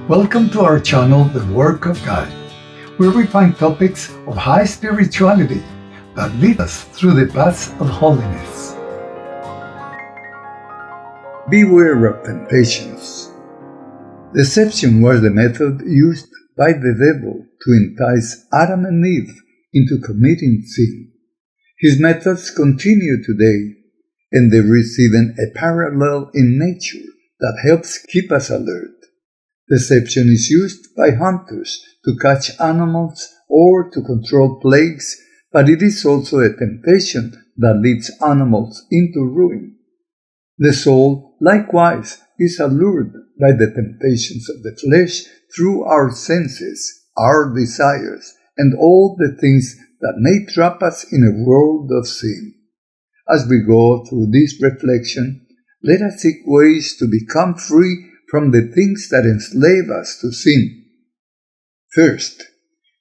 Welcome to our channel, The Work of God, where we find topics of high spirituality that lead us through the paths of holiness. Beware of temptations. Deception was the method used by the devil to entice Adam and Eve into committing sin. His methods continue today, and there is even a parallel in nature that helps keep us alert. Deception is used by hunters to catch animals or to control plagues, but it is also a temptation that leads animals into ruin. The soul, likewise, is allured by the temptations of the flesh through our senses, our desires, and all the things that may trap us in a world of sin. As we go through this reflection, let us seek ways to become free from the things that enslave us to sin. First,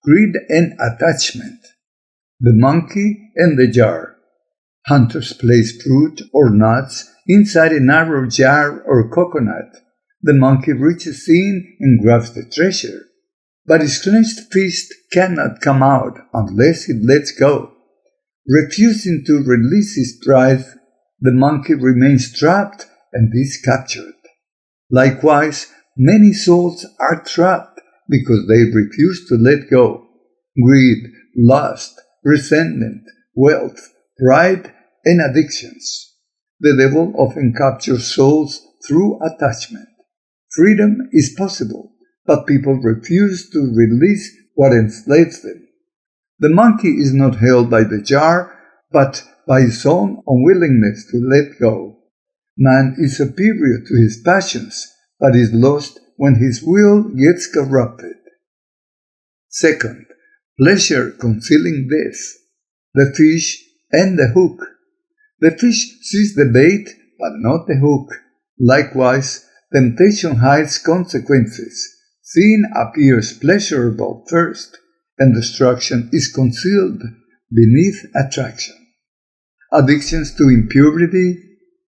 greed and attachment. The monkey and the jar. Hunters place fruit or nuts inside a narrow jar or coconut. The monkey reaches in and grabs the treasure, but his clenched fist cannot come out unless it lets go. Refusing to release his prize, the monkey remains trapped and is captured. Likewise, many souls are trapped because they refuse to let go. Greed, lust, resentment, wealth, pride, and addictions. The devil often captures souls through attachment. Freedom is possible, but people refuse to release what enslaves them. The monkey is not held by the jar, but by his own unwillingness to let go. Man is superior to his passions, but is lost when his will gets corrupted. Second, pleasure concealing death. The fish and the hook. The fish sees the bait, but not the hook. Likewise, temptation hides consequences. Sin appears pleasurable first, and destruction is concealed beneath attraction. Addictions to impurity,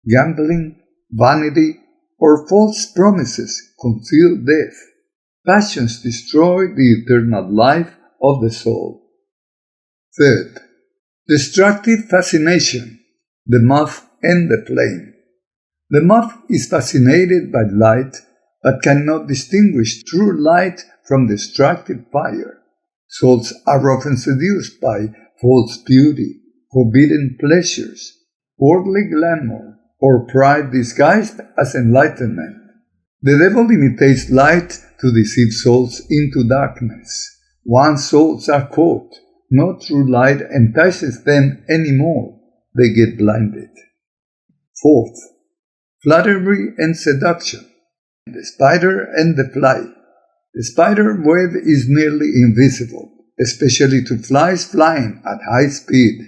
gambling, vanity, or false promises conceal death. Passions destroy the eternal life of the soul. Third, destructive fascination. The moth and the flame. The moth is fascinated by light, but cannot distinguish true light from destructive fire. Souls are often seduced by false beauty, forbidden pleasures, worldly glamour, or pride disguised as enlightenment. The devil imitates light to deceive souls into darkness. Once souls are caught, no true light entices them anymore. They get blinded. Fourth, flattery and seduction. The spider and the fly. The spider web is nearly invisible, especially to flies flying at high speed.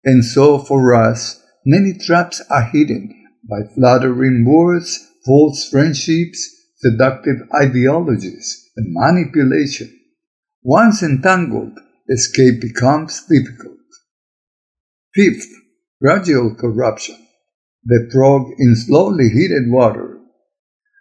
And so for us, many traps are hidden by flattering words, false friendships, seductive ideologies, and manipulation. Once entangled, escape becomes difficult. Fifth, gradual corruption. The frog in slowly heated water.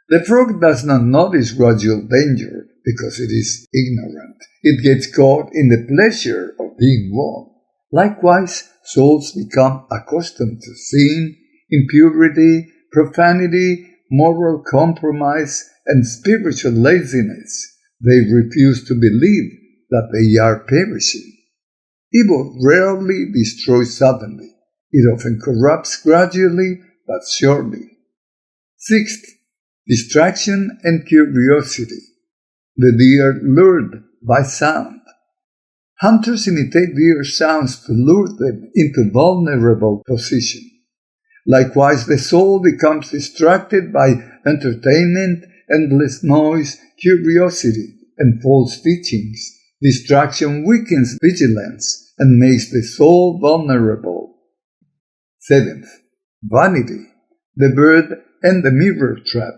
The frog does not notice gradual danger because it is ignorant. It gets caught in the pleasure of being wrong. Likewise, souls become accustomed to sin, impurity, profanity, moral compromise, and spiritual laziness. They refuse to believe that they are perishing. Evil rarely destroys suddenly. It often corrupts gradually but surely. Sixth, distraction and curiosity. The deer lured by sound. Hunters imitate deer sounds to lure them into vulnerable position. Likewise, the soul becomes distracted by entertainment, endless noise, curiosity, and false teachings. Distraction weakens vigilance and makes the soul vulnerable. Seventh, vanity, the bird and the mirror trap.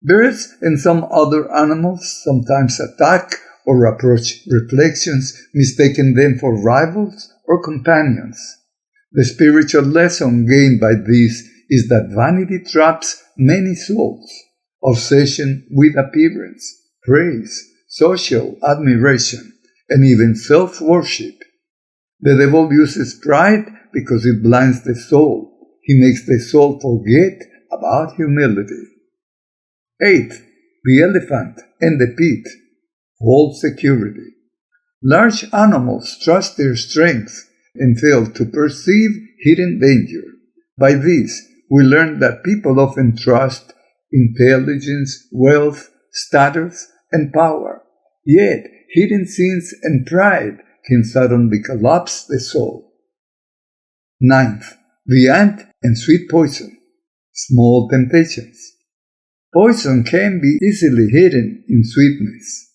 Birds and some other animals sometimes attack or approach reflections, mistaking them for rivals or companions. The spiritual lesson gained by this is that vanity traps many souls. obsession with appearance, praise, social admiration, and even self-worship. The devil uses pride because it blinds the soul. He makes the soul forget about humility. 8. The elephant and the pit. False security. Large animals trust their strength and fail to perceive hidden danger. By this, we learn that people often trust intelligence, wealth, status, and power. Yet, hidden sins and pride can suddenly collapse the soul. 9th, the ant and sweet poison. Small temptations. Poison can be easily hidden in sweetness.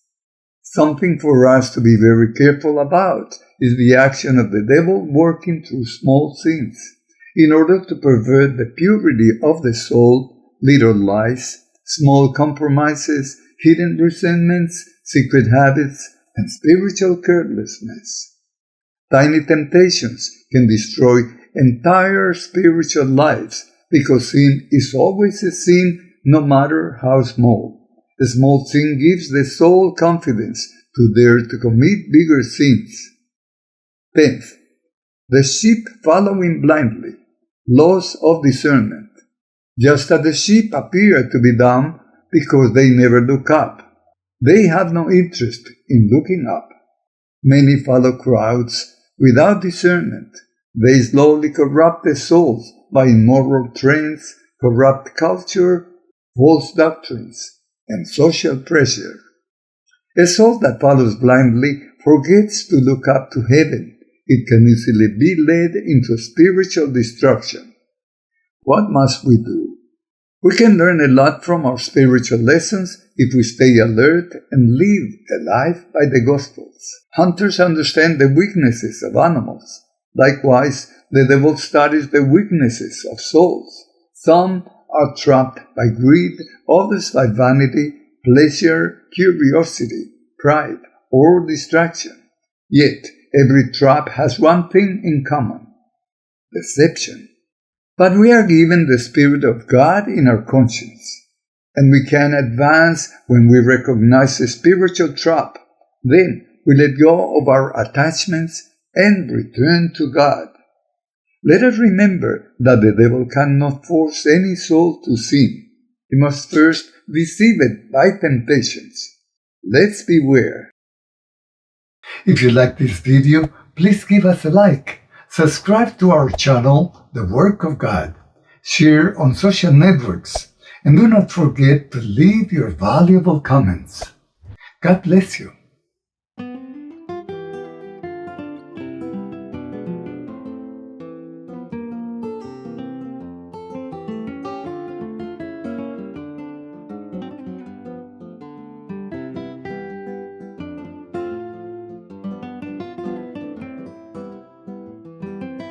Something for us to be very careful about is the action of the devil working through small sins in order to pervert the purity of the soul, little lies, small compromises, hidden resentments, secret habits, and spiritual carelessness. Tiny temptations can destroy entire spiritual lives because sin is always a sin no matter how small. A small sin gives the soul confidence to dare to commit bigger sins. 10th, the sheep following blindly. Loss of discernment. Just as the sheep appear to be dumb because they never look up. They have no interest in looking up. Many follow crowds without discernment. They slowly corrupt their souls by immoral trends, corrupt culture, false doctrines, and social pressure. A soul that follows blindly forgets to look up to heaven. It can easily be led into spiritual destruction. What must we do? We can learn a lot from our spiritual lessons if we stay alert and live a life by the Gospels. Hunters understand the weaknesses of animals. Likewise, the devil studies the weaknesses of souls. Some are trapped by greed, others by vanity, pleasure, curiosity, pride, or distraction. Yet, every trap has one thing in common: deception. But we are given the Spirit of God in our conscience, and we can advance when we recognize a spiritual trap. Then we let go of our attachments and return to God. Let us remember that the devil cannot force any soul to sin. He must first deceive it by temptations. Let's beware. If you like this video, please give us a like. Subscribe to our channel, The Work of God. Share on social networks. And do not forget to leave your valuable comments. God bless you.